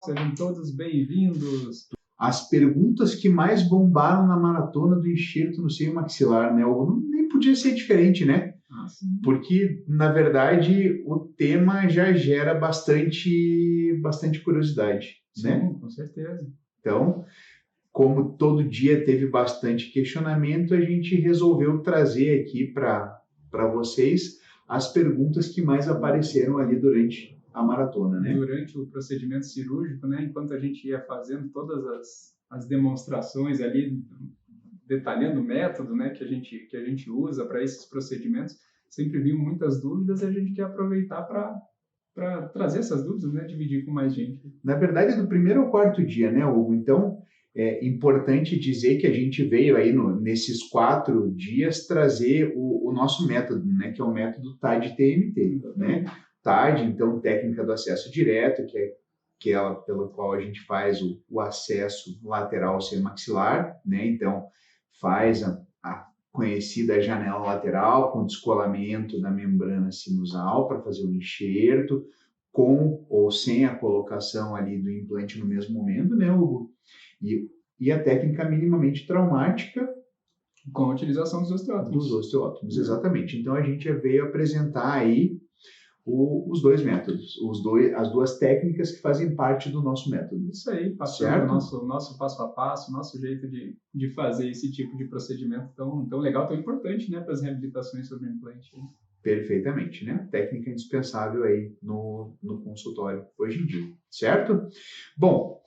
Sejam todos bem-vindos. As perguntas que mais bombaram na maratona do enxerto no seio maxilar, né? Nem podia ser diferente, né? Porque, na verdade, o tema já gera bastante curiosidade, né? Sim, com certeza. Então, como todo dia teve bastante questionamento, a gente resolveu trazer aqui para vocês as perguntas que mais apareceram ali durante a maratona, né? Durante o procedimento cirúrgico, né? Enquanto a gente ia fazendo todas as demonstrações ali, detalhando o método, né, que a gente usa para esses procedimentos, sempre vinham muitas dúvidas e a gente quer aproveitar para trazer essas dúvidas, né, dividir com mais gente. Na verdade, do primeiro ao quarto dia, né, Hugo? Então, é importante dizer que a gente veio aí nesses 4 dias trazer o nosso método, né, que é o método TAD-TMT, né? TAD, então, técnica do acesso direto, que é aquela pela qual a gente faz o acesso lateral ao seio maxilar, né? Então, faz a conhecida janela lateral com descolamento da membrana sinusal para fazer o enxerto, com ou sem a colocação ali do implante no mesmo momento, né, Hugo? E a técnica minimamente traumática com a utilização dos osteótomos. Dos osteótomos, exatamente. Então, a gente veio apresentar aí os dois métodos, as duas técnicas que fazem parte do nosso método. Isso aí, passando o nosso passo a passo, nosso jeito de fazer esse tipo de procedimento tão legal, tão importante, né, para as reabilitações sobre o implante. Perfeitamente, né? Técnica indispensável aí no consultório hoje em dia, certo? Bom,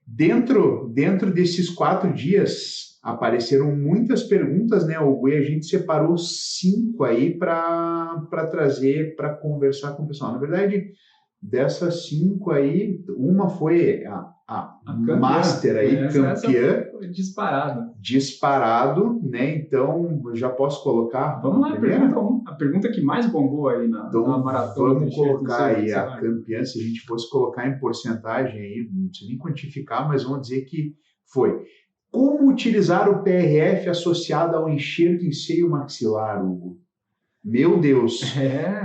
dentro desses 4 dias apareceram muitas perguntas, né, Hugo? E a gente separou 5 aí para trazer, para conversar com o pessoal. Na verdade, dessas 5 aí, uma foi a master aí, campeã. Disparado, né? Então, já posso colocar? Vamos lá, pergunta 1. A pergunta que mais bombou aí na maratona. Vamos colocar aí a campeã, se a gente fosse colocar em porcentagem aí, não precisa nem quantificar, mas vamos dizer que foi. Como utilizar o PRF associado ao enxerto em seio maxilar, Hugo? Meu Deus!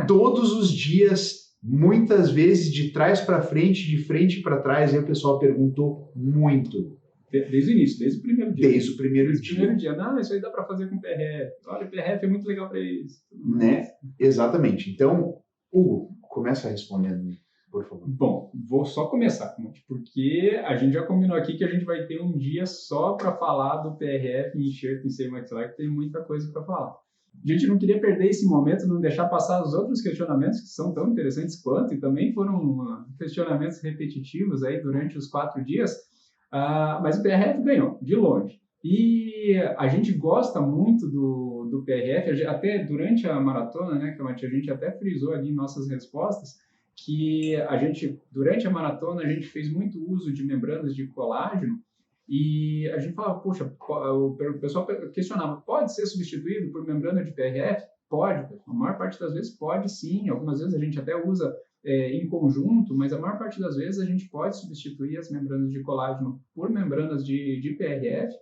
Todos os dias, muitas vezes de trás para frente, de frente para trás, aí o pessoal perguntou muito. Desde o início, desde o primeiro dia. Desde o primeiro dia. Não, isso aí dá para fazer com PRF. Olha, o PRF é muito legal para isso. Né? Exatamente. Então, Hugo, começa respondendo, por favor. Bom, vou só começar, porque a gente já combinou aqui que a gente vai ter um dia só para falar do PRF e enxerto em seio maxilar, que tem muita coisa para falar. A gente não queria perder esse momento, não deixar passar os outros questionamentos que são tão interessantes quanto, e também foram questionamentos repetitivos aí durante os 4 dias, mas o PRF ganhou, de longe. E a gente gosta muito do PRF, até durante a maratona, né, que a gente até frisou ali em nossas respostas, que durante a maratona, a gente fez muito uso de membranas de colágeno, e a gente falava, poxa, o pessoal questionava, pode ser substituído por membrana de PRF? Pode, a maior parte das vezes pode sim, algumas vezes a gente até usa em conjunto, mas a maior parte das vezes a gente pode substituir as membranas de colágeno por membranas de PRF,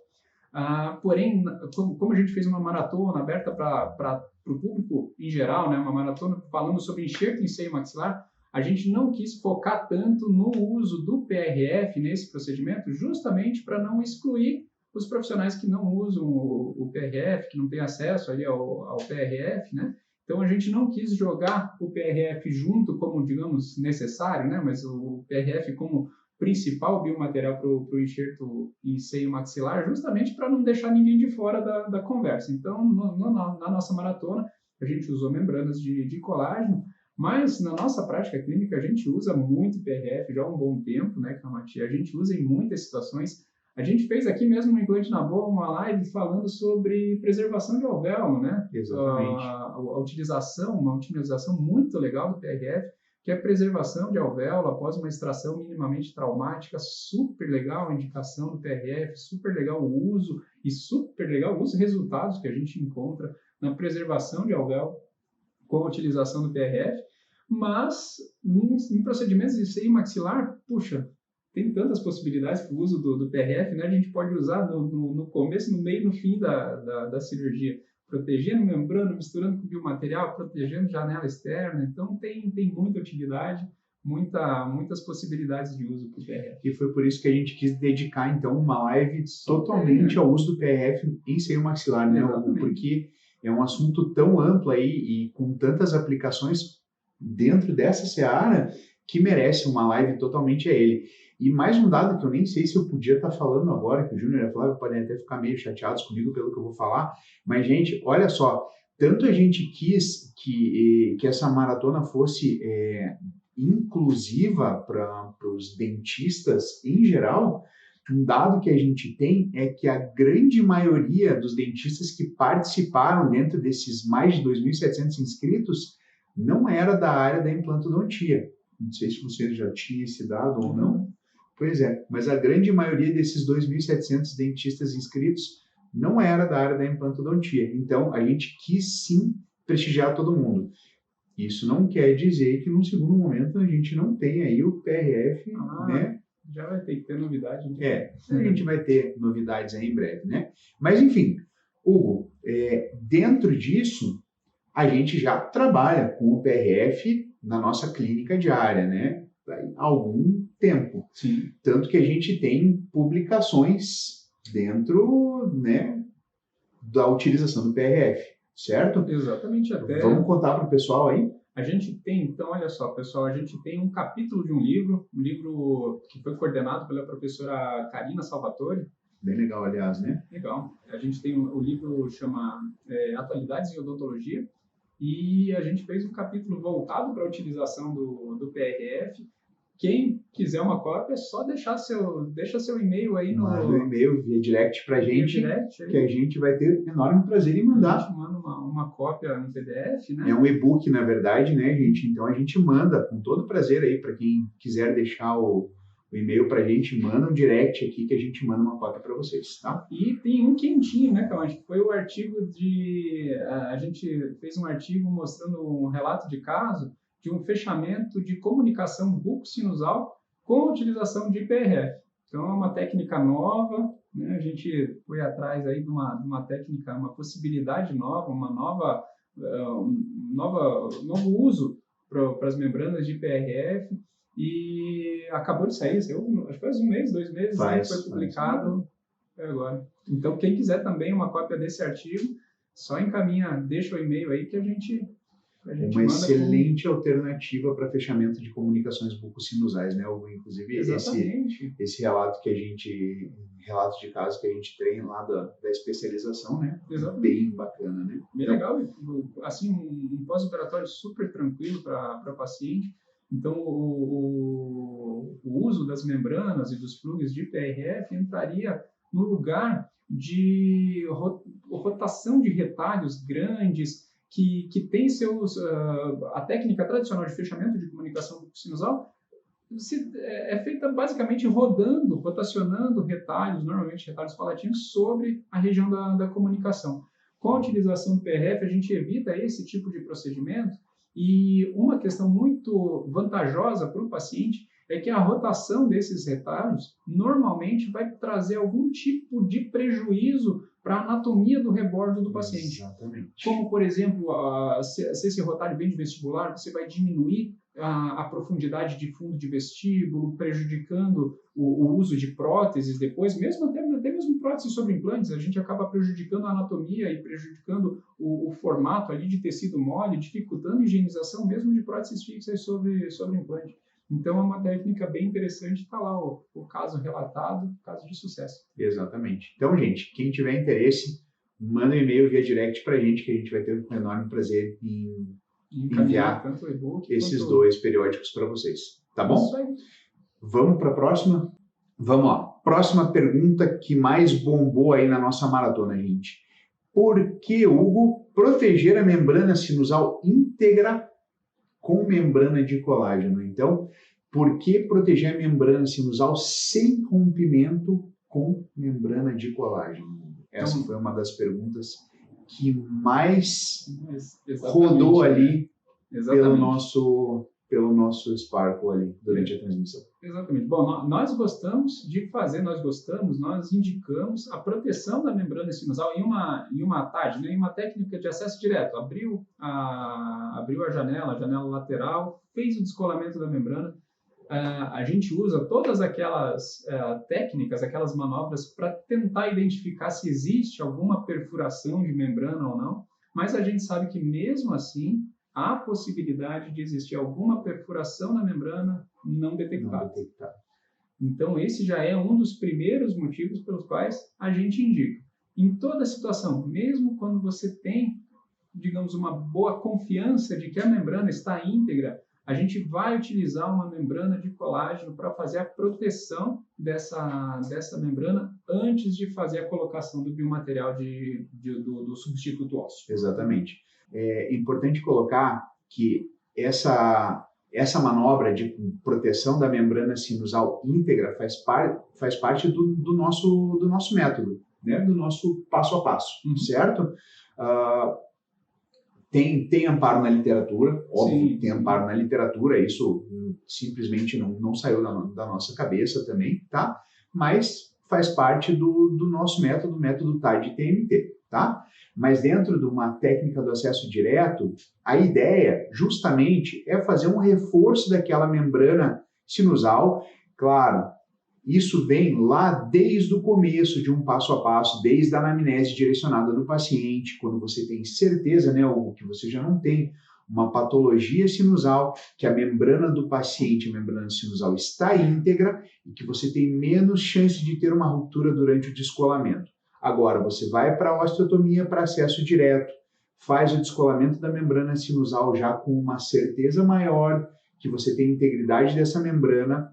porém, como a gente fez uma maratona aberta para o público em geral, né, uma maratona falando sobre enxerto em seio maxilar, a gente não quis focar tanto no uso do PRF nesse procedimento, justamente para não excluir os profissionais que não usam o PRF, que não têm acesso ali ao PRF, né? Então, a gente não quis jogar o PRF junto como, digamos, necessário, né? Mas o PRF como principal biomaterial para o enxerto em seio maxilar, justamente para não deixar ninguém de fora da conversa. Então, na nossa maratona, a gente usou membranas de colágeno, mas na nossa prática clínica a gente usa muito PRF já há um bom tempo, né, Camati? A gente usa em muitas situações. A gente fez aqui mesmo no Implante na Boa uma live falando sobre preservação de alvéolo, né? Exatamente. Uma utilização muito legal do PRF, que é a preservação de alvéolo após uma extração minimamente traumática, super legal a indicação do PRF, super legal o uso e super legal os resultados que a gente encontra na preservação de alvéolo com a utilização do PRF, mas em procedimentos de seio maxilar, puxa, tem tantas possibilidades para o uso do PRF, né? A gente pode usar no começo, no meio e no fim da cirurgia, protegendo membrana, misturando com biomaterial, protegendo janela externa, então tem muita utilidade, muitas possibilidades de uso para o PRF. E foi por isso que a gente quis dedicar, então, uma live totalmente ao uso do PRF em seio maxilar, né? Porque é um assunto tão amplo aí e com tantas aplicações dentro dessa seara que merece uma live totalmente a ele. E mais um dado que eu nem sei se eu podia estar falando agora, que o Júnior e a Flávia podem até ficar meio chateados comigo pelo que eu vou falar, mas, gente, olha só, tanto a gente quis que essa maratona fosse inclusiva para os dentistas em geral. Um dado que a gente tem é que a grande maioria dos dentistas que participaram dentro desses mais de 2.700 inscritos não era da área da implantodontia. Não sei se você já tinha esse dado ou não. Pois é, mas a grande maioria desses 2.700 dentistas inscritos não era da área da implantodontia. Então, a gente quis sim prestigiar todo mundo. Isso não quer dizer que, num segundo momento, a gente não tem aí o PRF, né? Já vai ter que ter novidade. Né? A gente vai ter novidades aí em breve, né? Mas, enfim, Hugo, dentro disso, a gente já trabalha com o PRF na nossa clínica diária, né? Há algum tempo. Sim. Tanto que a gente tem publicações dentro, né, da utilização do PRF, certo? Exatamente. Vamos contar para o pessoal aí? A gente tem, então, olha só, pessoal, a gente tem um capítulo de um livro que foi coordenado pela professora Karina Salvatore. Bem legal, aliás, né? Legal. A gente tem o livro chama Atualidades em Odontologia, e a gente fez um capítulo voltado para a utilização do PRF. Quem quiser uma cópia, é só deixa seu e-mail aí no e-mail, via direct para a gente, que a gente vai ter enorme prazer em mandar. A gente manda uma cópia no PDF, né? É um e-book, na verdade, né, gente? Então a gente manda com todo prazer aí para quem quiser deixar o e-mail para a gente, manda um direct aqui que a gente manda uma cópia para vocês, tá? E tem um quentinho, né, Calante? Foi o artigo a gente fez um artigo mostrando um relato de caso de um fechamento de comunicação buco-sinusal com a utilização de PRF. Então, é uma técnica nova, né? A gente foi atrás aí de uma técnica, uma possibilidade nova, novo uso para as membranas de PRF, e acabou de sair, acho que faz 1 mês, 2 meses, né? Foi publicado agora. Então, quem quiser também uma cópia desse artigo, só deixa o e-mail aí que a gente uma excelente alternativa para fechamento de comunicações buco-sinusais, né? Inclusive, esse relato relato de caso que a gente tem lá da especialização, né? Exatamente. Bem bacana, né? Bem legal, assim, um pós-operatório super tranquilo para paciente. Então, o uso das membranas e dos plugs de PRF entraria no lugar de rotação de retalhos grandes, que tem a técnica tradicional de fechamento de comunicação sinusal é feita basicamente rotacionando retalhos, normalmente retalhos palatinos, sobre a região da comunicação. Com a utilização do PRF, a gente evita esse tipo de procedimento, e uma questão muito vantajosa para o paciente é que a rotação desses retalhos normalmente vai trazer algum tipo de prejuízo para a anatomia do rebordo do paciente. Exatamente. Como, por exemplo, se esse rotário vem de vestibular, você vai diminuir a profundidade de fundo de vestíbulo, prejudicando o uso de próteses depois, até mesmo próteses sobre implantes, a gente acaba prejudicando a anatomia e prejudicando o formato ali de tecido mole, dificultando a higienização mesmo de próteses fixas sobre implante. Então, é uma técnica bem interessante, está lá o caso relatado, caso de sucesso. Exatamente. Então, gente, quem tiver interesse, manda um e-mail via direct para a gente, que a gente vai ter um enorme prazer em enviar tanto e-book esses 2 periódicos para vocês. Tá bom? Isso aí. Vamos para a próxima? Vamos lá. Próxima pergunta que mais bombou aí na nossa maratona, gente. Por que, Hugo, proteger a membrana sinusal íntegra com membrana de colágeno? Então, por que proteger a membrana sinusal sem rompimento com membrana de colágeno? Essa foi uma das perguntas que mais rodou ali pelo nosso Sparkle ali durante a transmissão. Exatamente. Bom, nós indicamos a proteção da membrana sinusal em uma TAD, né, em uma técnica de acesso direto. Abriu a janela lateral, fez o descolamento da membrana, a gente usa todas aquelas técnicas, aquelas manobras para tentar identificar se existe alguma perfuração de membrana ou não, mas a gente sabe que mesmo assim há possibilidade de existir alguma perfuração na membrana não detectada. Então esse já é um dos primeiros motivos pelos quais a gente indica. Em toda situação, mesmo quando você tem, digamos, uma boa confiança de que a membrana está íntegra, a gente vai utilizar uma membrana de colágeno para fazer a proteção dessa membrana antes de fazer a colocação do biomaterial do substituto ósseo. Exatamente. É importante colocar que essa manobra de proteção da membrana sinusal íntegra faz parte do nosso método, né? Do nosso passo a passo, certo? Tem amparo na literatura, óbvio que tem amparo na literatura, isso simplesmente não saiu da nossa cabeça também, tá? Mas faz parte do nosso método, o método TAD-TMT, tá? Mas dentro de uma técnica do acesso direto, a ideia justamente é fazer um reforço daquela membrana sinusal. Claro, isso vem lá desde o começo de um passo a passo, desde a anamnese direcionada do paciente, quando você tem certeza, né, Hugo, que você já não tem uma patologia sinusal, que a membrana do paciente, a membrana sinusal está íntegra e que você tem menos chance de ter uma ruptura durante o descolamento. Agora, você vai para a osteotomia para acesso direto, faz o descolamento da membrana sinusal já com uma certeza maior que você tem integridade dessa membrana,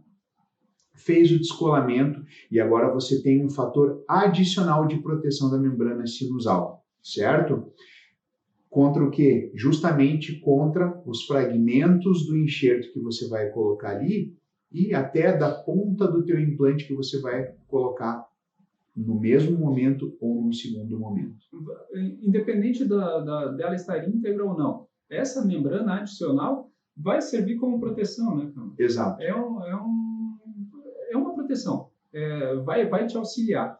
fez o descolamento e agora você tem um fator adicional de proteção da membrana sinusal, certo? Contra o quê? Justamente contra os fragmentos do enxerto que você vai colocar ali e até da ponta do teu implante que você vai colocar no mesmo momento ou no segundo momento. Independente dela estar íntegra ou não, essa membrana adicional vai servir como proteção, né? Exato. É uma proteção, vai te auxiliar,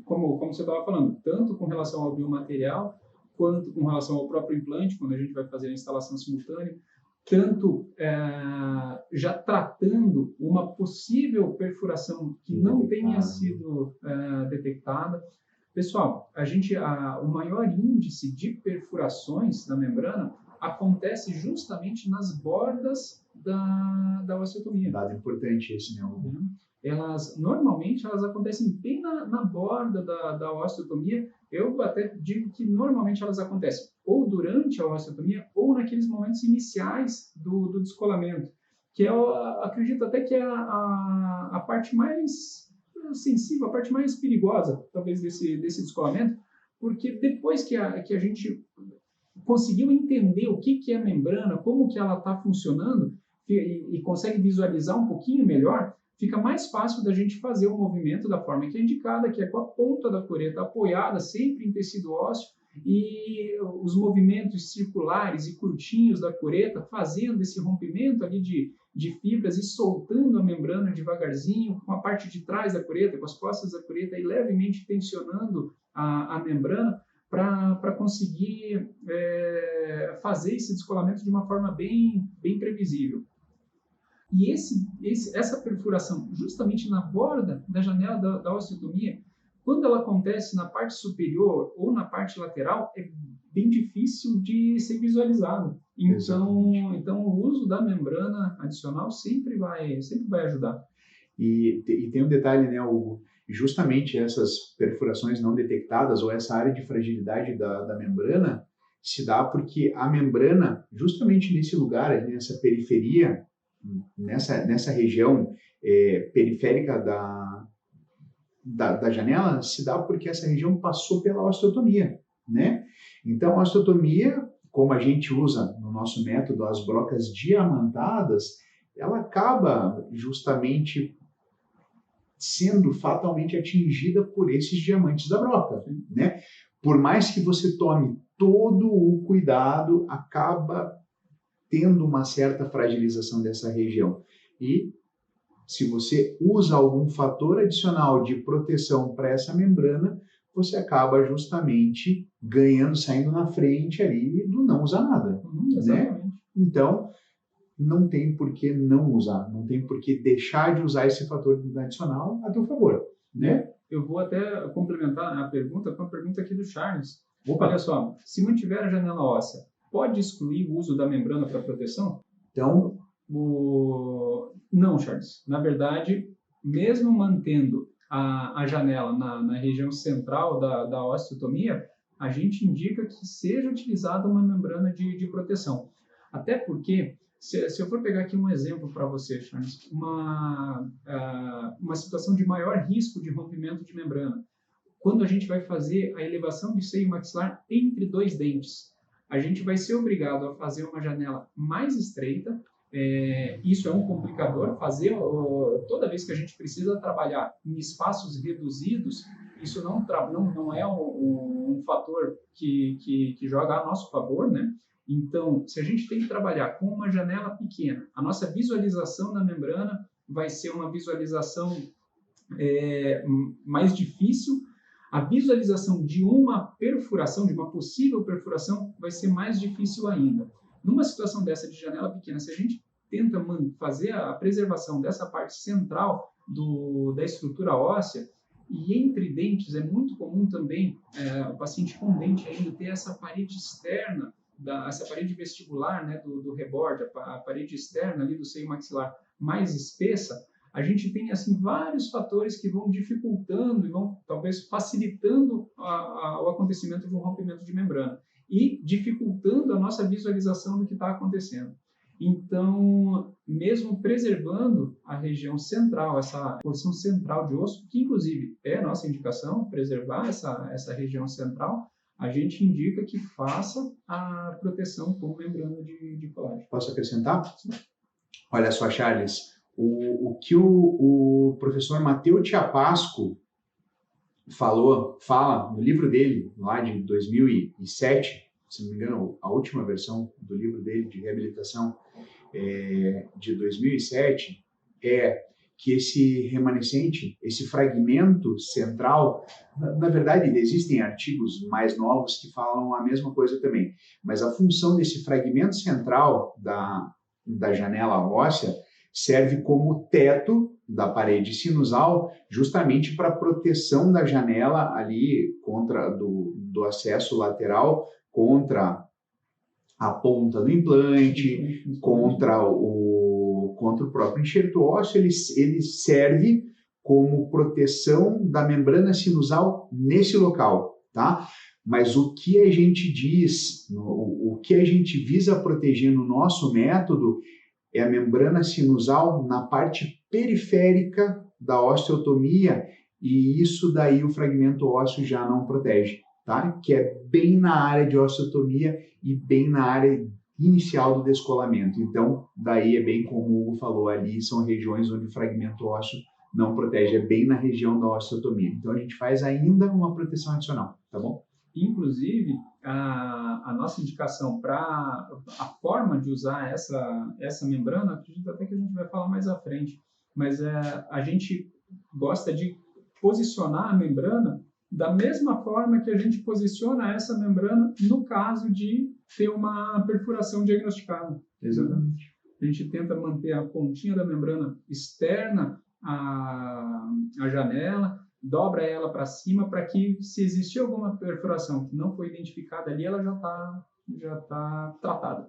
como você estava falando, tanto com relação ao biomaterial, quanto com relação ao próprio implante, quando a gente vai fazer a instalação simultânea, tanto já tratando uma possível perfuração que não tenha sido detectada. Pessoal, o maior índice de perfurações da membrana acontece justamente nas bordas da osteotomia. Dado importante esse, né? Normalmente elas acontecem bem na borda da osteotomia. Eu até digo que normalmente elas acontecem ou durante a osteotomia ou naqueles momentos iniciais do descolamento, que eu acredito até que é a parte mais sensível, a parte mais perigosa, talvez, desse descolamento, porque depois que a gente conseguiu entender o que é a membrana, como que ela está funcionando e consegue visualizar um pouquinho melhor, fica mais fácil da gente fazer o movimento da forma que é indicada, que é com a ponta da cureta apoiada sempre em tecido ósseo e os movimentos circulares e curtinhos da cureta fazendo esse rompimento ali de fibras e soltando a membrana devagarzinho, com a parte de trás da cureta, com as costas da cureta e levemente tensionando a membrana para conseguir fazer esse descolamento de uma forma bem previsível. E essa perfuração, justamente na borda da janela da osteotomia, quando ela acontece na parte superior ou na parte lateral, é bem difícil de ser visualizado. Então o uso da membrana adicional sempre vai ajudar. E tem um detalhe, né, Hugo? Justamente essas perfurações não detectadas ou essa área de fragilidade da membrana se dá porque a membrana, justamente nesse lugar, nessa periferia, nessa região periférica da janela, se dá porque essa região passou pela osteotomia, né? Então, a osteotomia, como a gente usa no nosso método as brocas diamantadas, ela acaba justamente sendo fatalmente atingida por esses diamantes da broca, né? Por mais que você tome todo o cuidado, acaba tendo uma certa fragilização dessa região. E se você usa algum fator adicional de proteção para essa membrana, você acaba justamente saindo na frente ali do não usar nada, né? Então, não tem por que não usar, não tem por que deixar de usar esse fator adicional a teu favor, né? Eu vou até complementar a pergunta com a pergunta aqui do Charles. Opa. Olha só, se mantiver a janela óssea, pode excluir o uso da membrana para proteção? Então, não, Charles. Na verdade, mesmo mantendo a janela na região central da osteotomia, a gente indica que seja utilizada uma membrana de proteção. Até porque, se eu for pegar aqui um exemplo para você, Charles, uma situação de maior risco de rompimento de membrana, quando a gente vai fazer a elevação de seio maxilar entre dois dentes, a gente vai ser obrigado a fazer uma janela mais estreita. Isso é um complicador, toda vez que a gente precisa trabalhar em espaços reduzidos, isso não é um fator que joga a nosso favor, né? Então, se a gente tem que trabalhar com uma janela pequena, a nossa visualização na membrana vai ser uma visualização mais difícil. A visualização de uma perfuração, de uma possível perfuração, vai ser mais difícil ainda. Numa situação dessa de janela pequena, se a gente tenta fazer a preservação dessa parte central da estrutura óssea, e entre dentes, é muito comum também o paciente com dente ainda ter essa parede externa, essa parede vestibular, né, do reborde, a parede externa ali do seio maxilar mais espessa. A gente tem assim vários fatores que vão dificultando e vão talvez facilitando o acontecimento de um rompimento de membrana e dificultando a nossa visualização do que está acontecendo. Então, mesmo preservando a região central, essa porção central de osso, que inclusive é a nossa indicação, preservar essa região central, a gente indica que faça a proteção com membrana de colágeno. Posso acrescentar? Sim. Olha só, Charles, o que o professor Matteo Chiapasco fala no livro dele, lá de 2007, se não me engano, a última versão do livro dele de reabilitação de 2007, é que esse remanescente, esse fragmento central, na verdade existem artigos mais novos que falam a mesma coisa também, mas a função desse fragmento central da janela óssea serve como teto da parede sinusal, justamente para proteção da janela ali contra do acesso lateral contra a ponta do implante, contra o próprio enxerto ósseo. Ele serve como proteção da membrana sinusal nesse local, tá? Mas o que a gente diz, o que a gente visa proteger no nosso método é a membrana sinusal na parte periférica da osteotomia, e isso daí o fragmento ósseo já não protege, tá? Que é bem na área de osteotomia e bem na área inicial do descolamento. Então, daí é bem como o Hugo falou, ali são regiões onde o fragmento ósseo não protege, é bem na região da osteotomia. Então, a gente faz ainda uma proteção adicional, tá bom? Inclusive, a nossa indicação para a forma de usar essa membrana, acredito até que a gente vai falar mais à frente, mas a gente gosta de posicionar a membrana da mesma forma que a gente posiciona essa membrana no caso de ter uma perfuração diagnosticada. Exatamente. A gente tenta manter a pontinha da membrana externa à janela, dobra ela para cima para que, se existir alguma perfuração que não foi identificada ali, ela já tá tratada.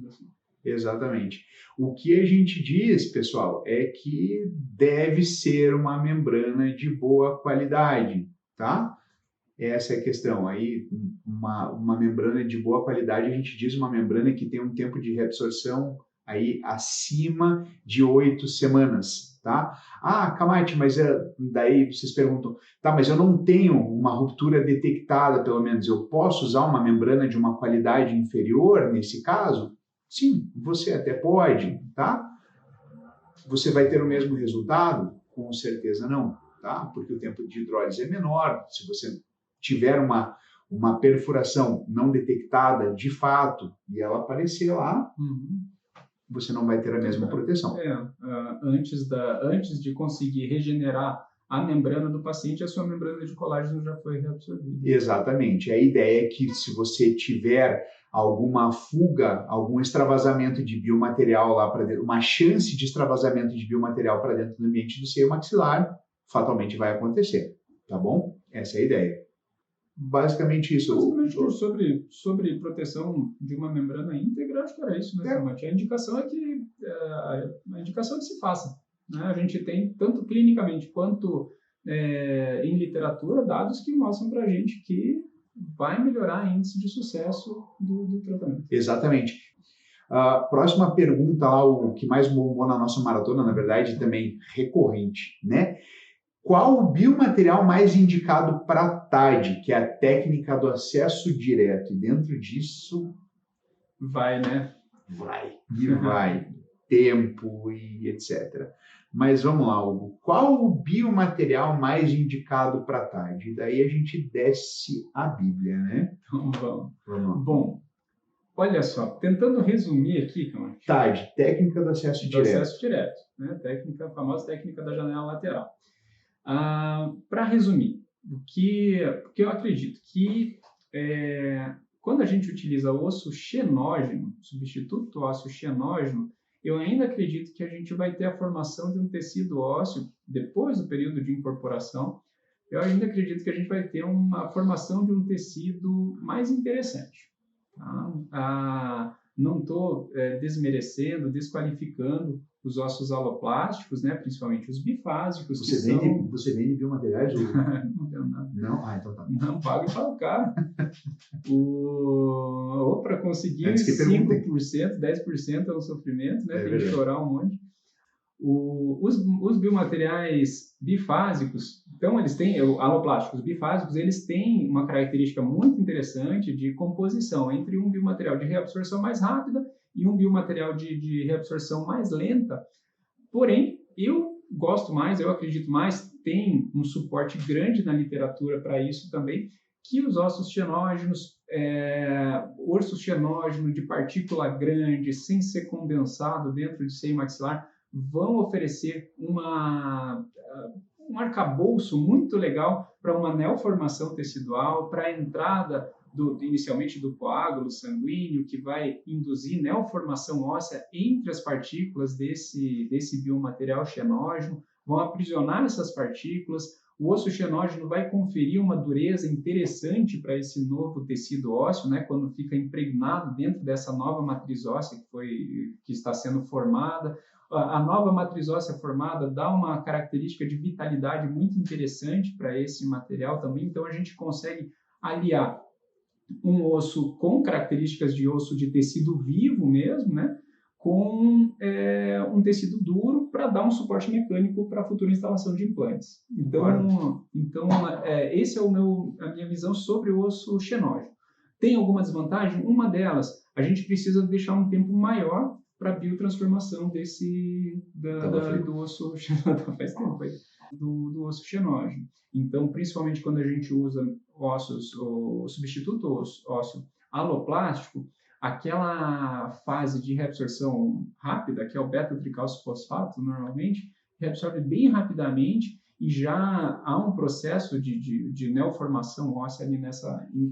Assim. Exatamente. O que a gente diz, pessoal, é que deve ser uma membrana de boa qualidade, tá? Essa é a questão. Aí, uma membrana de boa qualidade, a gente diz uma membrana que tem um tempo de reabsorção aí acima de 8 semanas, tá? Ah, Camate, mas daí vocês perguntam, tá, mas eu não tenho uma ruptura detectada, pelo menos, eu posso usar uma membrana de uma qualidade inferior nesse caso? Sim, você até pode, tá? Você vai ter o mesmo resultado? Com certeza não, tá? Porque o tempo de hidrólise é menor. Se você tiver uma perfuração não detectada de fato e ela aparecer lá, você não vai ter a mesma proteção. Antes de conseguir regenerar a membrana do paciente, a sua membrana de colágeno já foi reabsorvida. Exatamente. A ideia é que, se você tiver alguma fuga, algum extravasamento de biomaterial lá para dentro, uma chance de extravasamento de biomaterial para dentro do ambiente do seio maxilar, fatalmente vai acontecer, tá bom? Essa é a ideia. Basicamente isso. Basicamente, sobre proteção de uma membrana íntegra, acho que era isso, né, Tomate? A indicação é que se faça. Né? A gente tem, tanto clinicamente quanto em literatura, dados que mostram para a gente que vai melhorar o índice de sucesso do tratamento. Exatamente. Próxima pergunta lá, o que mais bombou na nossa maratona, na verdade, também recorrente, né? Qual o biomaterial mais indicado para TAD, que é a técnica do acesso direto? E dentro disso... Vai, né? Vai. Tempo e etc. Mas vamos lá, Hugo. Qual o biomaterial mais indicado para TAD? E daí a gente desce a Bíblia, né? Então, vamos. Bom, olha só, tentando resumir aqui, TAD, técnica do acesso direto. Né? A famosa técnica da janela lateral. Para resumir, o que eu acredito que quando a gente utiliza o osso xenógeno, substituto ósseo xenógeno, eu ainda acredito que a gente vai ter a formação de um tecido ósseo depois do período de incorporação. Eu ainda acredito que a gente vai ter uma formação de um tecido mais interessante. Tá? Não estou desmerecendo, desqualificando os ossos aloplásticos, né? Principalmente os bifásicos. Você vende biomateriais? Ou... Não vendo nada. Não? Então tá. Não pago para o cara. Ou para conseguir 5%, 10% é um sofrimento, né? Tem que chorar um monte. Os biomateriais bifásicos, então eles têm, aloplásticos bifásicos, eles têm uma característica muito interessante de composição entre um biomaterial de reabsorção mais rápida e um biomaterial de reabsorção mais lenta. Porém, eu gosto mais, eu acredito mais, tem um suporte grande na literatura para isso também, que os ossos xenógenos, osso xenógeno de partícula grande, sem ser condensado dentro de seio maxilar, vão oferecer um arcabouço muito legal para uma neoformação tecidual, para a entrada inicialmente do coágulo sanguíneo, que vai induzir neoformação óssea entre as partículas desse biomaterial xenógeno, vão aprisionar essas partículas. O osso xenógeno vai conferir uma dureza interessante para esse novo tecido ósseo, né, quando fica impregnado dentro dessa nova matriz óssea que está sendo formada. A nova matriz óssea formada dá uma característica de vitalidade muito interessante para esse material também, então a gente consegue aliar um osso com características de osso de tecido vivo mesmo, né, com um tecido duro para dar um suporte mecânico para a futura instalação de implantes. Então esse é a minha visão sobre o osso xenógeno. Tem alguma desvantagem? Uma delas, a gente precisa deixar um tempo maior para a biotransformação do osso faz tempo aí, do osso xenógeno. Então, principalmente quando a gente usa o substituto ósseo aloplástico, aquela fase de reabsorção rápida, que é o beta-tricalcifosfato, normalmente, reabsorve bem rapidamente e já há um processo de neoformação óssea ali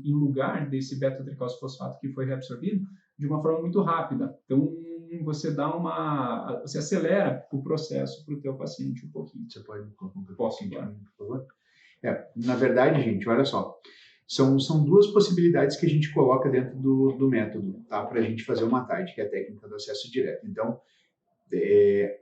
em lugar desse beta-tricalcifosfato que foi reabsorvido de uma forma muito rápida. Então, você acelera o processo para o teu paciente um pouquinho. Você pode colocar um Posso, claro. por favor? Na verdade, gente, olha só, são duas possibilidades que a gente coloca dentro do método, tá? Para a gente fazer uma TAD, que é a técnica do acesso direto. Então,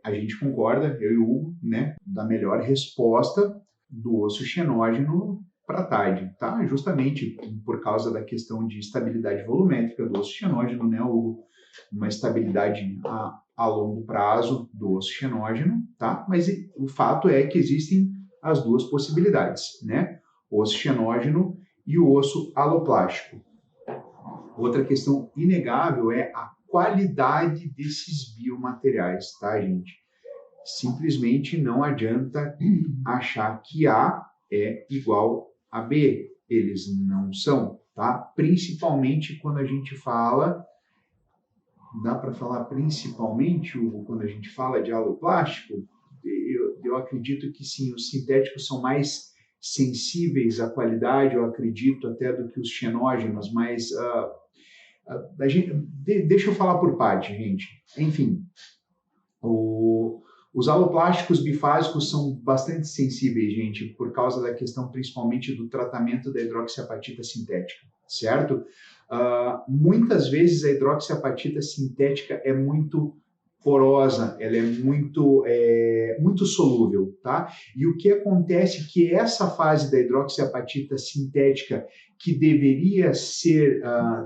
a gente concorda, eu e o Hugo, né, da melhor resposta do osso xenógeno para TAD, tá? Justamente por causa da questão de estabilidade volumétrica do osso xenógeno, né, Hugo? Uma estabilidade a longo prazo do osso xenógeno, tá? Mas o fato é que existem as duas possibilidades, né? O osso xenógeno e o osso aloplástico. Outra questão inegável é a qualidade desses biomateriais, tá, gente? Simplesmente não adianta achar que A é igual a B. Eles não são, tá? Principalmente quando a gente fala... Dá para falar principalmente, Hugo, quando a gente fala de aloplástico? Eu acredito que sim, os sintéticos são mais sensíveis à qualidade, eu acredito até do que os xenógenos, mas Deixa eu falar por parte, gente. Enfim, os aloplásticos bifásicos são bastante sensíveis, gente, por causa da questão principalmente do tratamento da hidroxiapatita sintética, certo? Muitas vezes a hidroxiapatita sintética é muito porosa, ela é muito solúvel, tá? E o que acontece é que essa fase da hidroxiapatita sintética, que deveria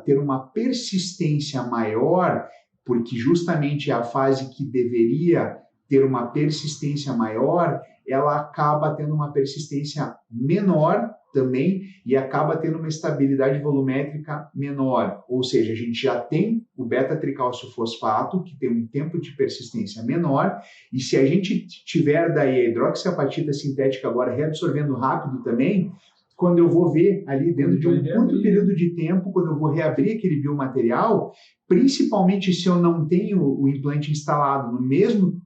ter uma persistência maior, porque justamente é a fase que deveria ter uma persistência maior, ela acaba tendo uma persistência menor também e acaba tendo uma estabilidade volumétrica menor. Ou seja, a gente já tem o beta-tricálcio-fosfato, que tem um tempo de persistência menor, e se a gente tiver daí a hidroxiapatita sintética agora reabsorvendo rápido também, quando eu vou ver ali dentro de um curto período de tempo, quando eu vou reabrir aquele biomaterial, principalmente se eu não tenho o implante instalado no mesmo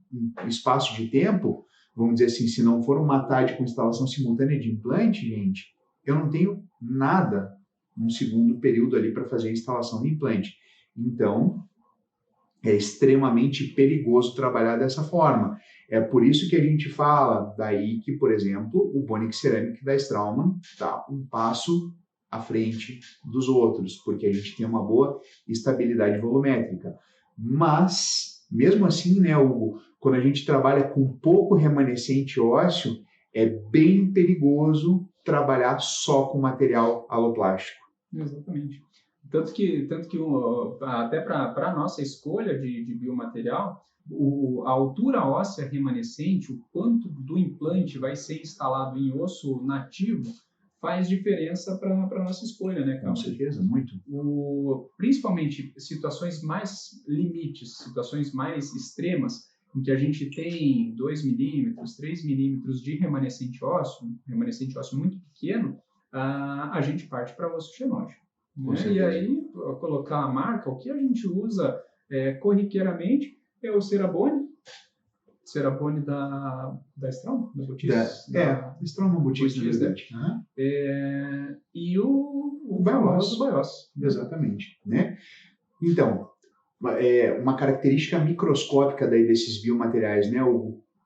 espaço de tempo, vamos dizer assim, se não for uma TAD com instalação simultânea de implante, gente, eu não tenho nada num segundo período ali para fazer a instalação do implante. Então, é extremamente perigoso trabalhar dessa forma. É por isso que a gente fala daí que, por exemplo, o Bonic Ceramic da Straumann está um passo à frente dos outros, porque a gente tem uma boa estabilidade volumétrica. Mas, mesmo assim, né, Hugo, quando a gente trabalha com pouco remanescente ósseo, é bem perigoso trabalhar só com material aloplástico. Exatamente. Tanto que até para a nossa escolha de biomaterial, a altura óssea remanescente, o quanto do implante vai ser instalado em osso nativo, faz diferença para a nossa escolha, né, Calma? Com certeza, muito. Principalmente situações mais limites, situações mais extremas, em que a gente tem 2 milímetros, 3 milímetros de remanescente ósseo muito pequeno, a gente parte para osso xenóide. Né? E aí, colocar a marca, o que a gente usa corriqueiramente é o Cerabone da Straumann, da Boutis. Straumann Boutis, na verdade. E o famoso Baios. Exatamente. Né? Então, uma característica microscópica daí desses biomateriais, né?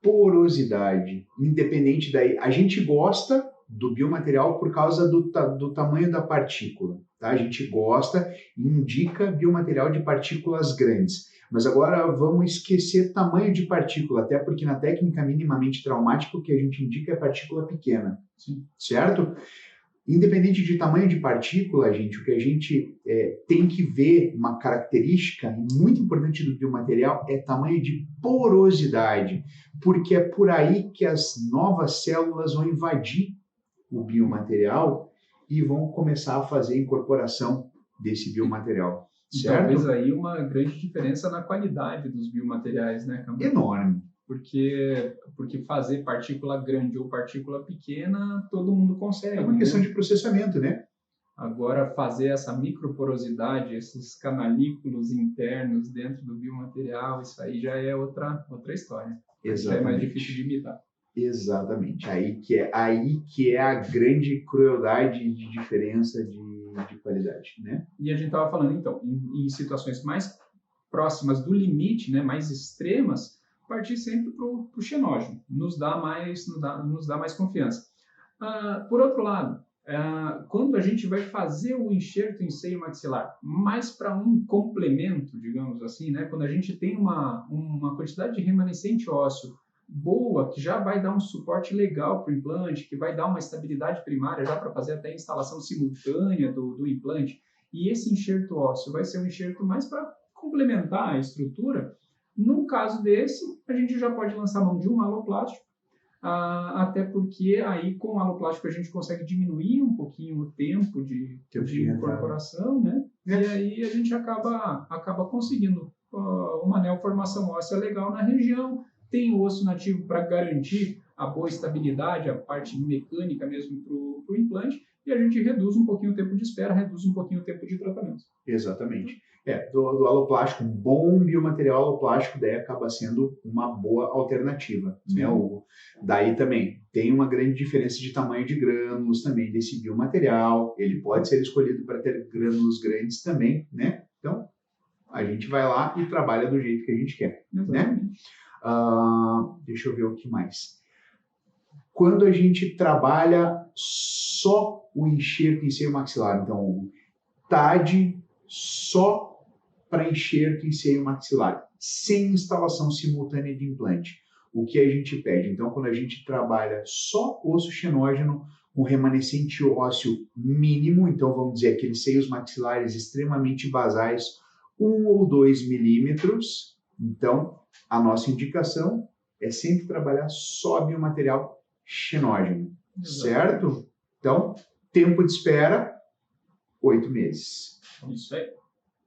Porosidade. Independente daí, a gente gosta do biomaterial por causa do tamanho da partícula. Tá? A gente gosta e indica biomaterial de partículas grandes. Mas agora vamos esquecer tamanho de partícula, até porque na técnica minimamente traumática o que a gente indica é partícula pequena. Sim. Certo? Independente de tamanho de partícula, gente, o que a gente tem que ver, uma característica muito importante do biomaterial é tamanho de porosidade, porque é por aí que as novas células vão invadir o biomaterial e vão começar a fazer a incorporação desse biomaterial. Certo? Talvez aí uma grande diferença na qualidade dos biomateriais, né, Camilo? Enorme. Porque fazer partícula grande ou partícula pequena, todo mundo consegue. É uma questão de processamento, né? Agora, fazer essa microporosidade, esses canalículos internos dentro do biomaterial, isso aí já é outra história. Exatamente. Já é mais difícil de imitar. Exatamente. Aí que é a grande crueldade de diferença de qualidade, né? E a gente estava falando, então, em situações mais próximas do limite, né, mais extremas, partir sempre para o xenógeno, nos dá mais confiança. Por outro lado, quando a gente vai fazer o enxerto em seio maxilar, mais para um complemento, digamos assim, né, quando a gente tem uma quantidade de remanescente ósseo boa, que já vai dar um suporte legal para o implante, que vai dar uma estabilidade primária já para fazer até a instalação simultânea do implante, e esse enxerto ósseo vai ser um enxerto mais para complementar a estrutura. Num caso desse, a gente já pode lançar mão de um aloplástico, até porque aí com o aloplástico a gente consegue diminuir um pouquinho o tempo de incorporação, né? E aí a gente acaba conseguindo uma neoformação óssea legal na região. Tem o osso nativo para garantir a boa estabilidade, a parte mecânica mesmo para o implante, e a gente reduz um pouquinho o tempo de espera, reduz um pouquinho o tempo de tratamento. Exatamente. Do aloplástico, um bom biomaterial aloplástico daí acaba sendo uma boa alternativa, né, Hugo? Daí também tem uma grande diferença de tamanho de grânulos também desse biomaterial, ele pode ser escolhido para ter grânulos grandes também, né? a gente vai lá e trabalha do jeito que a gente quer, né? Deixa eu ver o que mais. Quando a gente trabalha só o enxerto em seio maxilar, então o TAD só para enxerto em seio maxilar, sem instalação simultânea de implante. O que a gente pede? Então, quando a gente trabalha só osso xenógeno, com remanescente ósseo mínimo, então vamos dizer aqueles seios maxilares extremamente basais, 1 ou 2 milímetros, então a nossa indicação é sempre trabalhar só biomaterial xenógeno, certo? Então, tempo de espera, 8 meses. Isso aí.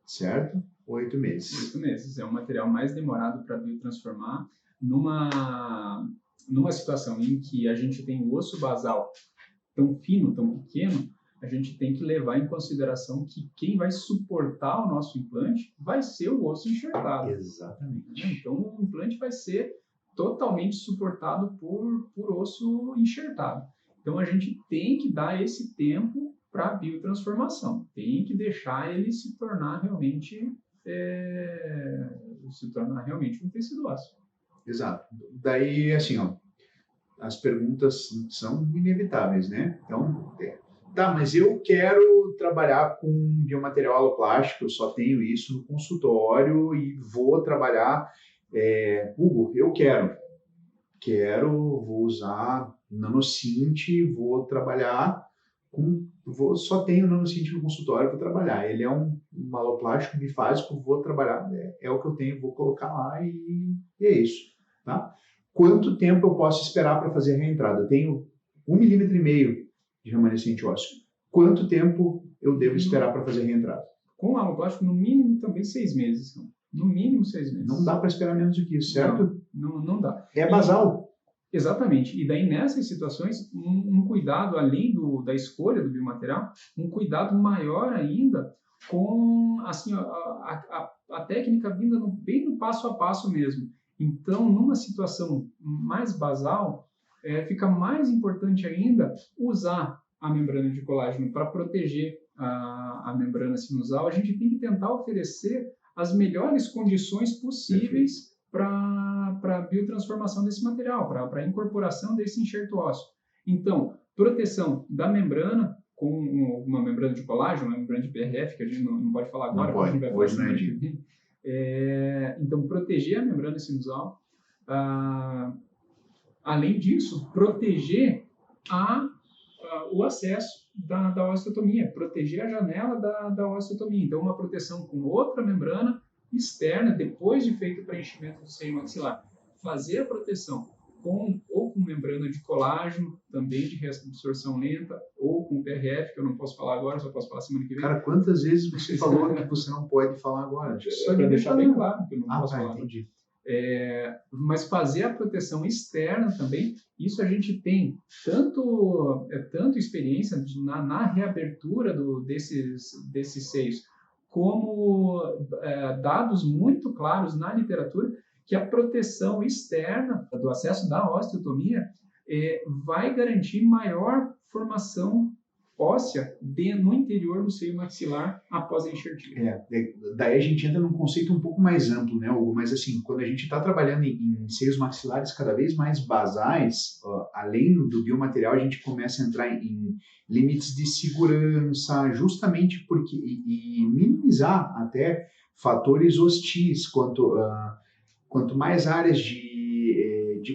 Certo? 8 meses. 8 meses. É um material mais demorado para biotransformar. Numa situação em que a gente tem o osso basal tão fino, tão pequeno, a gente tem que levar em consideração que quem vai suportar o nosso implante vai ser o osso enxertado. Exatamente. Então, o implante vai ser totalmente suportado por osso enxertado. Então, a gente tem que dar esse tempo para a biotransformação. Tem que deixar ele se tornar realmente um tecido ósseo. Exato. Daí, assim, ó, as perguntas são inevitáveis, né? Então, tá, mas eu quero trabalhar com biomaterial aloplástico, eu só tenho isso no consultório e vou trabalhar, Hugo, eu vou usar nanocint, vou trabalhar só tenho nanocint no consultório para trabalhar. Ele é um aloplástico bifásico, vou trabalhar, é o que eu tenho, vou colocar lá e é isso, tá? Quanto tempo eu posso esperar para fazer a reentrada? Eu tenho 1,5 milímetro de remanescente ósseo. Quanto tempo eu devo esperar para fazer a reentrada? Com aloplástico, no mínimo também 6 meses. No mínimo 6 meses. Não dá para esperar menos do que isso, certo? Não dá. É basal. Exatamente. E daí, nessas situações, um cuidado, além da escolha do biomaterial, um cuidado maior ainda com assim, a técnica vinda bem no passo a passo mesmo. Então, numa situação mais basal, fica mais importante ainda usar a membrana de colágeno para proteger a membrana sinusal. A gente tem que tentar oferecer as melhores condições possíveis para a biotransformação desse material, para a incorporação desse enxerto ósseo. Então, proteção da membrana com uma membrana de colágeno, uma membrana de PRF, que a gente não pode falar agora, a gente vai falar semana que vem. Então, proteger a membrana sinusal. Além disso, proteger o acesso da osteotomia, proteger a janela da osteotomia. Então, uma proteção com outra membrana externa, depois de feito o preenchimento do seio maxilar. Fazer a proteção com membrana de colágeno, também de reabsorção lenta, ou com PRF, que eu não posso falar agora, só posso falar semana que vem. Cara, quantas vezes você falou que você não pode falar agora? Só para deixar bem claro que eu não posso falar. Entendi. Mas fazer a proteção externa também, isso a gente tem tanto experiência na reabertura desses seios, como dados muito claros na literatura, que a proteção externa do acesso da osteotomia vai garantir maior formação óssea no interior do seio maxilar após a enxertia. Daí a gente entra num conceito um pouco mais amplo, né, Hugo? Mas assim, quando a gente está trabalhando em seios maxilares cada vez mais basais, além do biomaterial, a gente começa a entrar em limites de segurança, justamente porque e minimizar até fatores hostis, quanto mais áreas de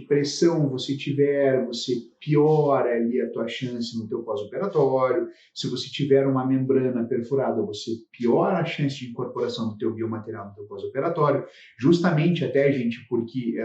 pressão você tiver, você piora ali a tua chance no teu pós-operatório. Se você tiver uma membrana perfurada, você piora a chance de incorporação do teu biomaterial no teu pós-operatório. Justamente até, gente, porque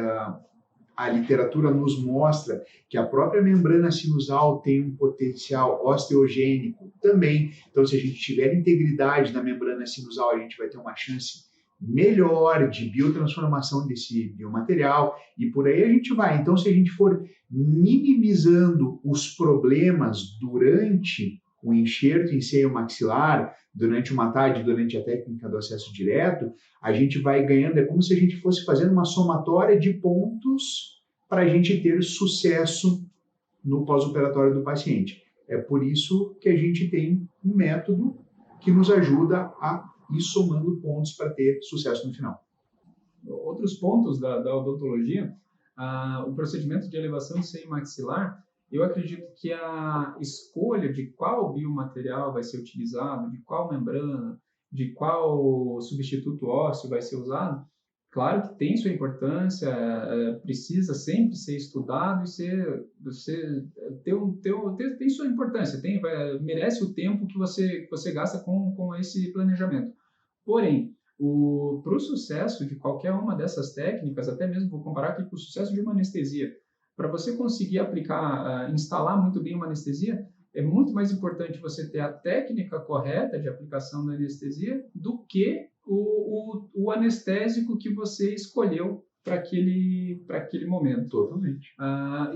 a literatura nos mostra que a própria membrana sinusal tem um potencial osteogênico também. Então, se a gente tiver integridade da membrana sinusal, a gente vai ter uma chance melhor de biotransformação desse biomaterial e por aí a gente vai. Então, se a gente for minimizando os problemas durante o enxerto em seio maxilar, durante uma TAD, durante a técnica do acesso direto, a gente vai ganhando, é como se a gente fosse fazendo uma somatória de pontos para a gente ter sucesso no pós-operatório do paciente. É por isso que a gente tem um método que nos ajuda a e somando pontos para ter sucesso no final. Outros pontos da odontologia, o procedimento de elevação de seio maxilar, eu acredito que a escolha de qual biomaterial vai ser utilizado, de qual membrana, de qual substituto ósseo vai ser usado, claro que tem sua importância, precisa sempre ser estudado e tem sua importância, merece o tempo que você gasta com esse planejamento. Porém, para o sucesso de qualquer uma dessas técnicas, até mesmo vou comparar aqui com o sucesso de uma anestesia, para você conseguir aplicar, instalar muito bem uma anestesia, é muito mais importante você ter a técnica correta de aplicação da anestesia do que o anestésico que você escolheu para aquele momento. Totalmente.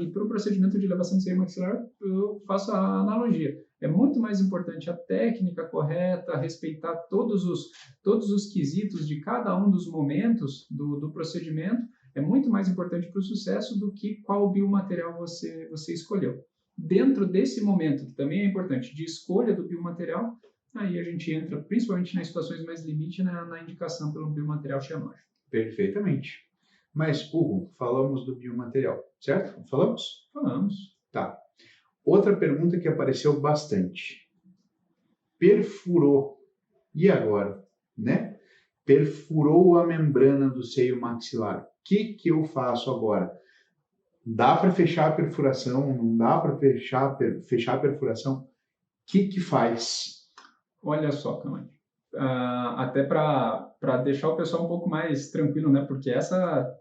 E para o procedimento de elevação de seio maxilar, eu faço a analogia. É muito mais importante a técnica correta, respeitar todos os quesitos de cada um dos momentos do procedimento. É muito mais importante para o sucesso do que qual biomaterial você escolheu. Dentro desse momento, que também é importante, de escolha do biomaterial, aí a gente entra, principalmente nas situações mais limite, na indicação pelo biomaterial cianógeno. Perfeitamente. Mas, Hugo, falamos do biomaterial, certo? Falamos? Falamos. Tá. Outra pergunta que apareceu bastante. Perfurou. E agora? Né? Perfurou a membrana do seio maxilar. O que eu faço agora? Dá para fechar a perfuração? Não dá para fechar a perfuração? O que faz? Olha só, Camante. Até para deixar o pessoal um pouco mais tranquilo, né? Porque essa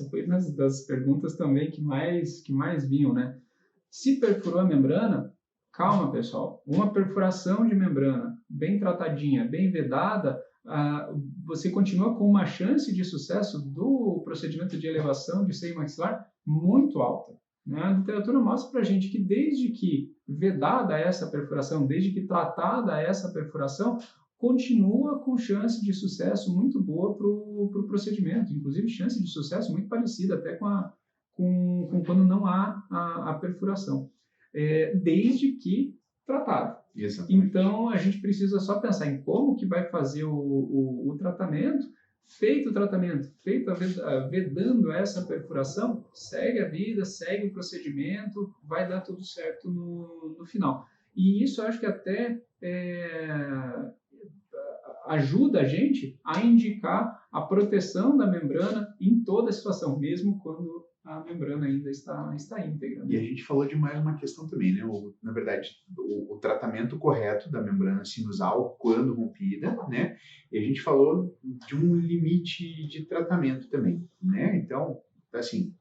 foi uma das perguntas também que mais vinham, né? Se perfurou a membrana, calma, pessoal. Uma perfuração de membrana bem tratadinha, bem vedada, você continua com uma chance de sucesso do procedimento de elevação de seio maxilar muito alta. Né? A literatura mostra para a gente que desde que vedada essa perfuração, desde que tratada essa perfuração, continua com chance de sucesso muito boa para o procedimento, inclusive chance de sucesso muito parecida até com quando não há a perfuração, desde que tratado. Exatamente. Então, a gente precisa só pensar em como que vai fazer o tratamento. Feito o tratamento, vedando essa perfuração, segue a vida, segue o procedimento, vai dar tudo certo no final. E isso eu acho que até ajuda a gente a indicar a proteção da membrana em toda a situação, mesmo quando a membrana ainda está íntegra. Né? E a gente falou de mais uma questão também, né? Na verdade, o tratamento correto da membrana sinusal quando rompida, né? E a gente falou de um limite de tratamento também, né? Então, assim,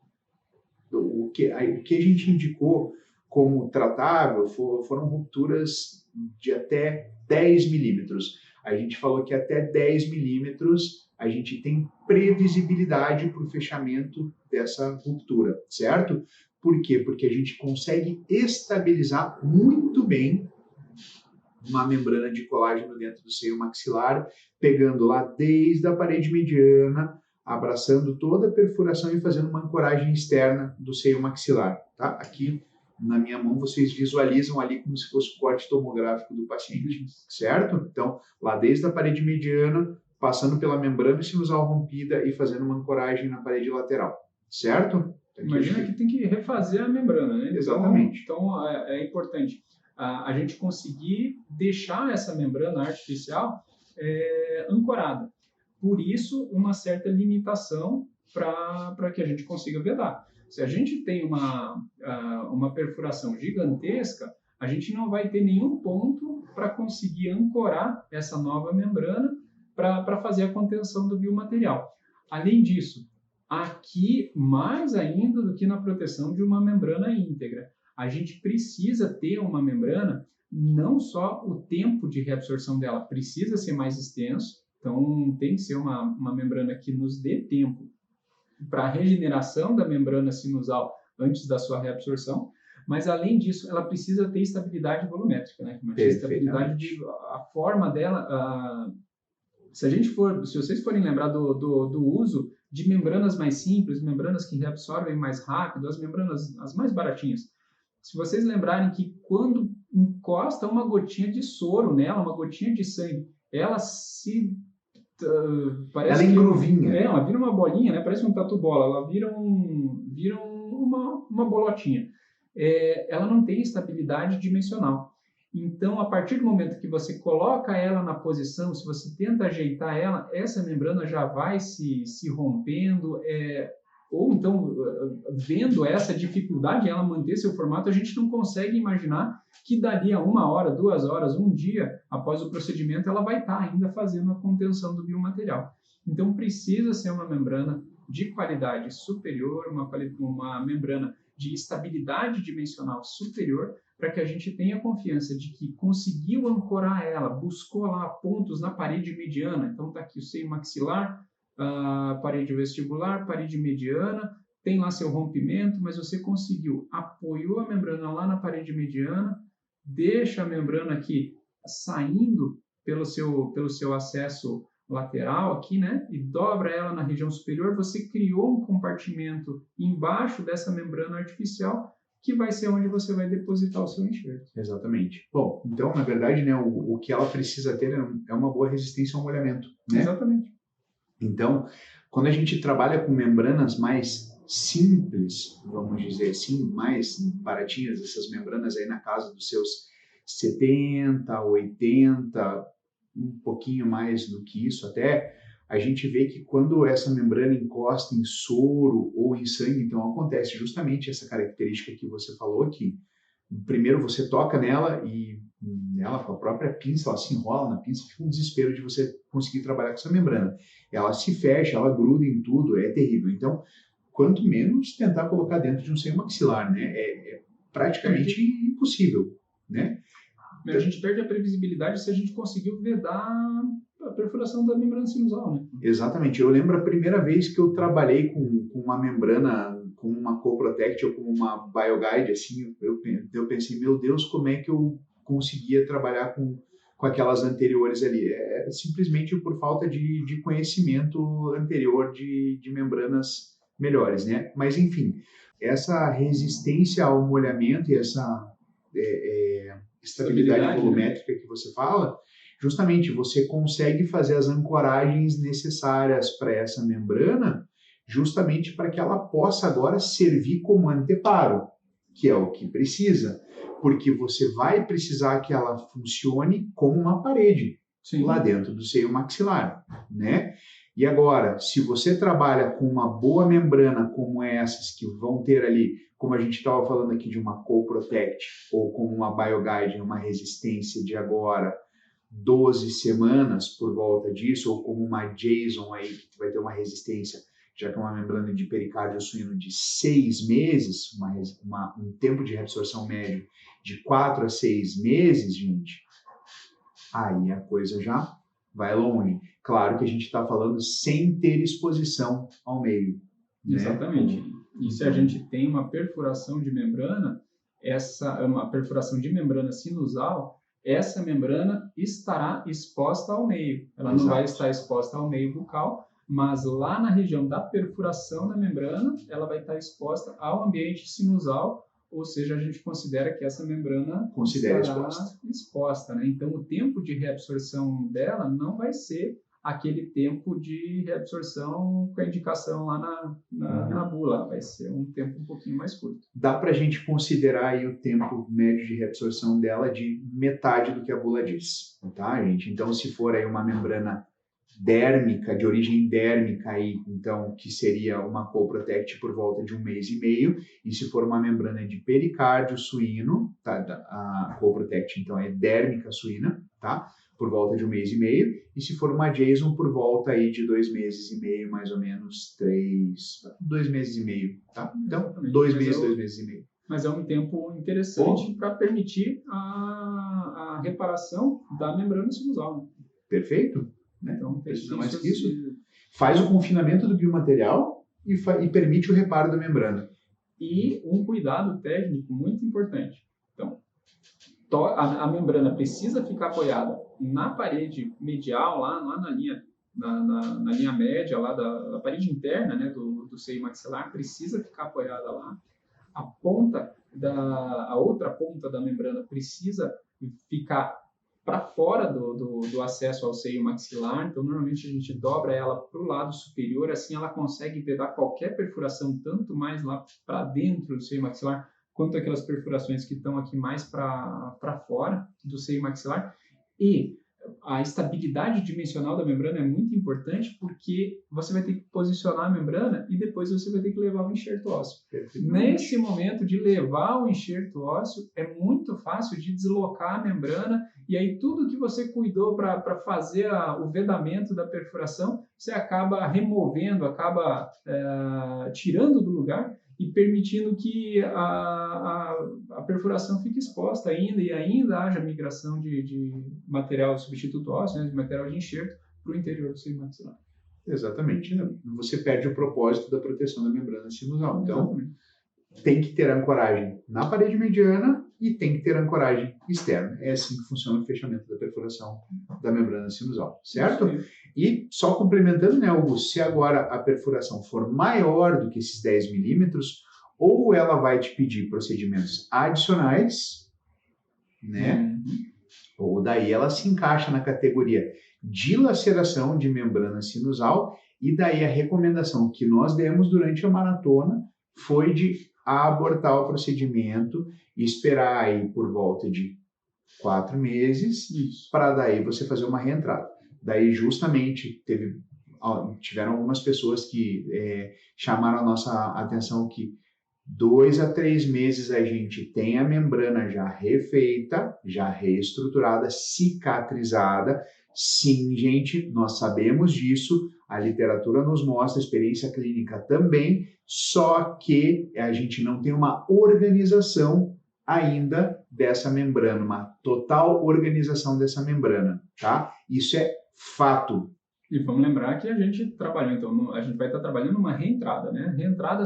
o que a gente indicou como tratável foram rupturas de até 10 milímetros. A gente falou que até 10 milímetros a gente tem previsibilidade para o fechamento dessa ruptura, certo? Por quê? Porque a gente consegue estabilizar muito bem uma membrana de colágeno dentro do seio maxilar, pegando lá desde a parede mediana, abraçando toda a perfuração e fazendo uma ancoragem externa do seio maxilar, tá? Aqui na minha mão vocês visualizam ali como se fosse o corte tomográfico do paciente, certo? Então, lá desde a parede mediana, passando pela membrana sinusal rompida e fazendo uma ancoragem na parede lateral, certo? Imagina que tem que refazer a membrana, né? Exatamente. Então é importante a gente conseguir deixar essa membrana artificial ancorada. Por isso, uma certa limitação para que a gente consiga vedar. Se a gente tem uma perfuração gigantesca, a gente não vai ter nenhum ponto para conseguir ancorar essa nova membrana para fazer a contenção do biomaterial. Além disso, aqui, mais ainda do que na proteção de uma membrana íntegra, a gente precisa ter uma membrana, não só o tempo de reabsorção dela precisa ser mais extenso, então tem que ser uma membrana que nos dê tempo para a regeneração da membrana sinusal antes da sua reabsorção, mas além disso, ela precisa ter estabilidade volumétrica, né? A forma dela, se vocês forem lembrar do uso de membranas mais simples, membranas que reabsorvem mais rápido, as membranas as mais baratinhas. Se vocês lembrarem que quando encosta uma gotinha de soro nela, uma gotinha de sangue, ela se... ela é engruvinha. Ela vira uma bolinha, né? Parece um tatu-bola. Ela vira uma bolotinha. Ela não tem estabilidade dimensional. Então, a partir do momento que você coloca ela na posição, se você tenta ajeitar ela, essa membrana já vai se rompendo, ou então, vendo essa dificuldade em ela manter seu formato, a gente não consegue imaginar que dali a 1 hora, 2 horas, um dia após o procedimento, ela vai estar ainda fazendo a contenção do biomaterial. Então, precisa ser uma membrana de qualidade superior, uma membrana de estabilidade dimensional superior, para que a gente tenha confiança de que conseguiu ancorar ela, buscou lá pontos na parede mediana. Então, está aqui o seio maxilar, a parede vestibular, parede mediana, tem lá seu rompimento, mas você conseguiu, apoiou a membrana lá na parede mediana, deixa a membrana aqui saindo pelo seu acesso lateral aqui, né? E dobra ela na região superior, você criou um compartimento embaixo dessa membrana artificial que vai ser onde você vai depositar o seu enxerto. Exatamente. Bom, então, na verdade, né, o que ela precisa ter é uma boa resistência ao molhamento, né? Exatamente. Então, quando a gente trabalha com membranas mais simples, vamos dizer assim, mais baratinhas, essas membranas aí na casa dos seus 70, 80, um pouquinho mais do que isso até, a gente vê que quando essa membrana encosta em soro ou em sangue, então acontece justamente essa característica que você falou, que primeiro você toca nela e ela com a própria pinça, ela se enrola na pinça, fica um desespero de você conseguir trabalhar com essa membrana. Ela se fecha, ela gruda em tudo, é terrível. Então, quanto menos tentar colocar dentro de um seio maxilar, né? É praticamente impossível, né? A gente perde a previsibilidade se a gente conseguiu vedar a perfuração da membrana sinusal, né? Exatamente. Eu lembro a primeira vez que eu trabalhei com uma membrana, com uma Coprotect ou com uma BioGuide, assim, eu pensei, meu Deus, como é que eu conseguia trabalhar com aquelas anteriores ali? É simplesmente por falta de conhecimento anterior de membranas melhores, né? Mas, enfim, essa resistência ao molhamento e essa estabilidade volumétrica, né, que você fala, justamente você consegue fazer as ancoragens necessárias para essa membrana, justamente para que ela possa agora servir como anteparo, que é o que precisa, porque você vai precisar que ela funcione como uma parede. Sim. Lá dentro do seio maxilar, né? E agora, se você trabalha com uma boa membrana como essas que vão ter ali, como a gente estava falando aqui de uma Coprotect ou como uma BioGuide, uma resistência de agora 12 semanas por volta disso, ou como uma Jason aí, que vai ter uma resistência, já que é uma membrana de pericárdio suíno de 6 meses, um tempo de reabsorção médio de 4 a 6 meses, gente, aí a coisa já vai longe. Claro que a gente está falando sem ter exposição ao meio. Né? Exatamente. E se a gente tem uma perfuração de membrana, uma perfuração de membrana sinusal, essa membrana estará exposta ao meio. Ela não vai estar exposta ao meio bucal, mas lá na região da perfuração da membrana, ela vai estar exposta ao ambiente sinusal, ou seja, a gente considera que essa membrana estará exposta, né? Então, o tempo de reabsorção dela não vai ser aquele tempo de reabsorção com a indicação lá na bula, vai ser um tempo um pouquinho mais curto. Dá para a gente considerar aí o tempo médio de reabsorção dela de metade do que a bula diz, tá, gente? Então, se for aí uma membrana dérmica, de origem dérmica aí, então, que seria uma Coprotect por volta de 1 mês e meio, e se for uma membrana de pericárdio suíno, tá? A Coprotect, então, é dérmica suína, tá? Por volta de 1 mês e meio, e se for uma Jason, por volta aí de 2 meses e meio, mais ou menos 2 meses e meio, tá? Então, 2 meses e meio. Mas é um tempo interessante para permitir a reparação da membrana sinusal. Né? Perfeito. Né? Então, precisa mais que isso. Faz o confinamento do biomaterial e permite o reparo da membrana. E um cuidado técnico muito importante. Então, a membrana precisa ficar apoiada na parede medial, lá na linha média, lá da parede interna, né, do seio maxilar, precisa ficar apoiada lá. A outra ponta da membrana precisa ficar para fora do acesso ao seio maxilar, então normalmente a gente dobra ela para o lado superior, assim ela consegue vedar qualquer perfuração, tanto mais lá para dentro do seio maxilar, quanto aquelas perfurações que estão aqui mais para fora do seio maxilar. E a estabilidade dimensional da membrana é muito importante porque você vai ter que posicionar a membrana e depois você vai ter que levar o enxerto ósseo. Nesse momento de levar o enxerto ósseo, é muito fácil de deslocar a membrana e aí tudo que você cuidou para fazer o vedamento da perfuração, você acaba removendo, acaba tirando do lugar e permitindo que a perfuração fique exposta ainda e ainda haja migração de material substituto ósseo, né, de material de enxerto, para o interior do seio maxilar. Exatamente. Você perde o propósito da proteção da membrana sinusal. Então, Exatamente. tem que ter ancoragem na parede mediana e tem que ter ancoragem externa. É assim que funciona o fechamento da perfuração da membrana sinusal, certo? E só complementando, né, Hugo, se agora a perfuração for maior do que esses 10 milímetros, ou ela vai te pedir procedimentos adicionais, né? Ou daí ela se encaixa na categoria dilaceração de membrana sinusal, e daí a recomendação que nós demos durante a maratona foi de abortar o procedimento e esperar aí por volta de 4 meses para daí você fazer uma reentrada. Daí justamente tiveram algumas pessoas que chamaram a nossa atenção que 2 a 3 meses a gente tem a membrana já refeita, já reestruturada, cicatrizada. Sim, gente, nós sabemos disso, a literatura nos mostra, a experiência clínica também, só que a gente não tem uma organização ainda dessa membrana, uma total organização dessa membrana, tá? Isso é fato. E vamos lembrar que a gente trabalhou, então, a gente vai estar trabalhando uma reentrada, né? Reentrada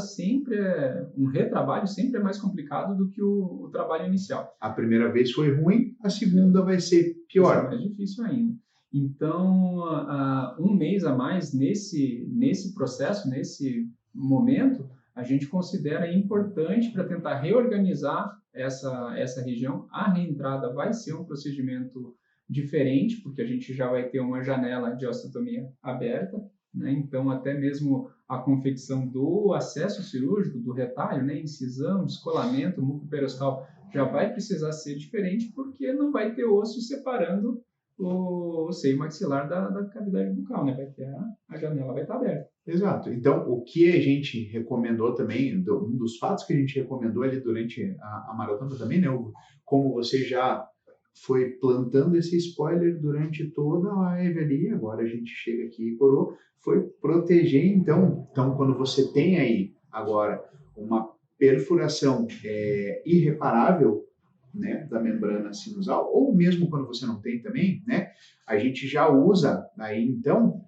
um retrabalho sempre é mais complicado do que o trabalho inicial. A primeira vez foi ruim, a segunda vai ser pior. É mais difícil ainda. Então, um mês a mais nesse processo, nesse momento, a gente considera importante para tentar reorganizar essa região. A reentrada vai ser um procedimento diferente, porque a gente já vai ter uma janela de osteotomia aberta, né? Então até mesmo a confecção do acesso cirúrgico, do retalho, né? Incisão, descolamento, mucoperostal, já vai precisar ser diferente, porque não vai ter osso separando o seio maxilar da cavidade bucal, né? Vai ter a janela vai estar aberta. Exato. Então, o que a gente recomendou também, um dos fatos que a gente recomendou ali durante a maratona também, né, Hugo? Como você já foi plantando esse spoiler durante toda a live ali, agora a gente chega aqui e coroou, foi proteger, então quando você tem aí agora uma perfuração irreparável, né, da membrana sinusal, ou mesmo quando você não tem também, né, a gente já usa aí, então,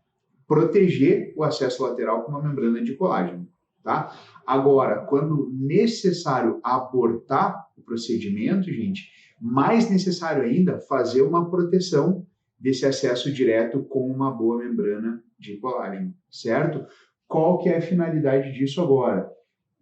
proteger o acesso lateral com uma membrana de colágeno, tá? Agora, quando necessário abortar o procedimento, gente, mais necessário ainda fazer uma proteção desse acesso direto com uma boa membrana de colágeno, certo? Qual que é a finalidade disso agora?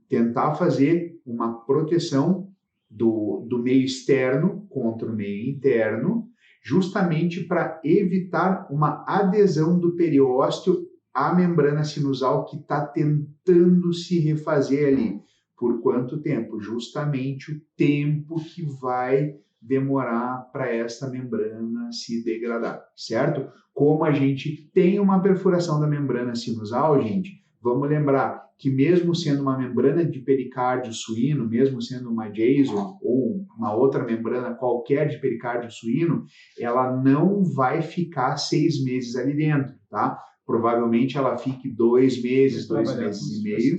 Tentar fazer uma proteção do meio externo contra o meio interno, justamente para evitar uma adesão do periósteo à membrana sinusal que está tentando se refazer ali. Por quanto tempo? Justamente o tempo que vai demorar para essa membrana se degradar, certo? Como a gente tem uma perfuração da membrana sinusal, gente, vamos lembrar que mesmo sendo uma membrana de pericárdio suíno, mesmo sendo uma JASO ou uma outra membrana qualquer de pericárdio suíno, ela não vai ficar 6 meses ali dentro, tá? Provavelmente ela fique 2 meses, 2 meses e meio,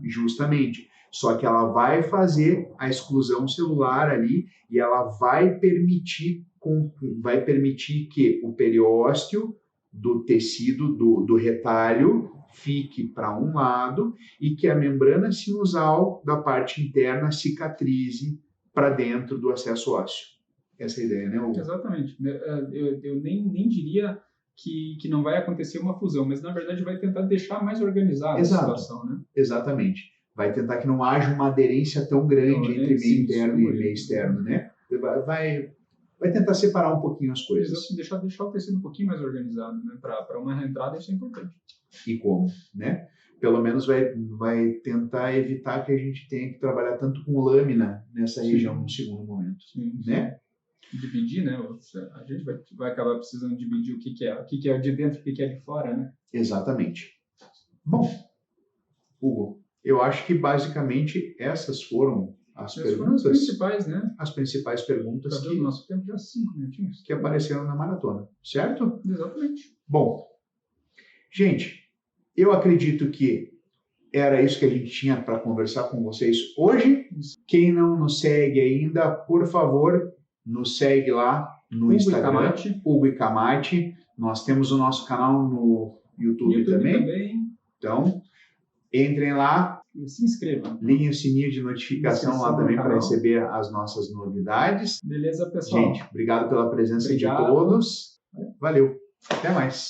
justamente. Só que ela vai fazer a exclusão celular ali e ela vai permitir que o periósteo do tecido do retalho fique para um lado e que a membrana sinusal da parte interna cicatrize para dentro do acesso ósseo. Essa é a ideia, né, Hugo? Exatamente. Eu nem diria que não vai acontecer uma fusão, mas na verdade vai tentar deixar mais organizada a situação, né? Exatamente. Vai tentar que não haja uma aderência tão grande entre meio interno e meio externo, né? Vai vai tentar separar um pouquinho as coisas. Deixar o tecido um pouquinho mais organizado, né? Para uma reentrada isso é importante. E como, né? Pelo menos vai tentar evitar que a gente tenha que trabalhar tanto com lâmina nessa região no segundo momento, né? Dividir, né? A gente vai acabar precisando dividir o que é de dentro e o que é de fora, né? Exatamente. Bom, Hugo, eu acho que basicamente essas foram as perguntas. Foram as principais, né? As principais perguntas que o nosso tempo já 5 minutinhos. Que apareceram na maratona, certo? Exatamente. Bom, gente, eu acredito que era isso que a gente tinha para conversar com vocês hoje. Quem não nos segue ainda, por favor, nos segue lá no Instagram, Hugo e Camate. Nós temos o nosso canal no YouTube também. Então, entrem lá. E se inscrevam. Liguem o sininho de notificação lá também para receber as nossas novidades. Beleza, pessoal? Gente, obrigado pela presença de todos. Valeu. Até mais.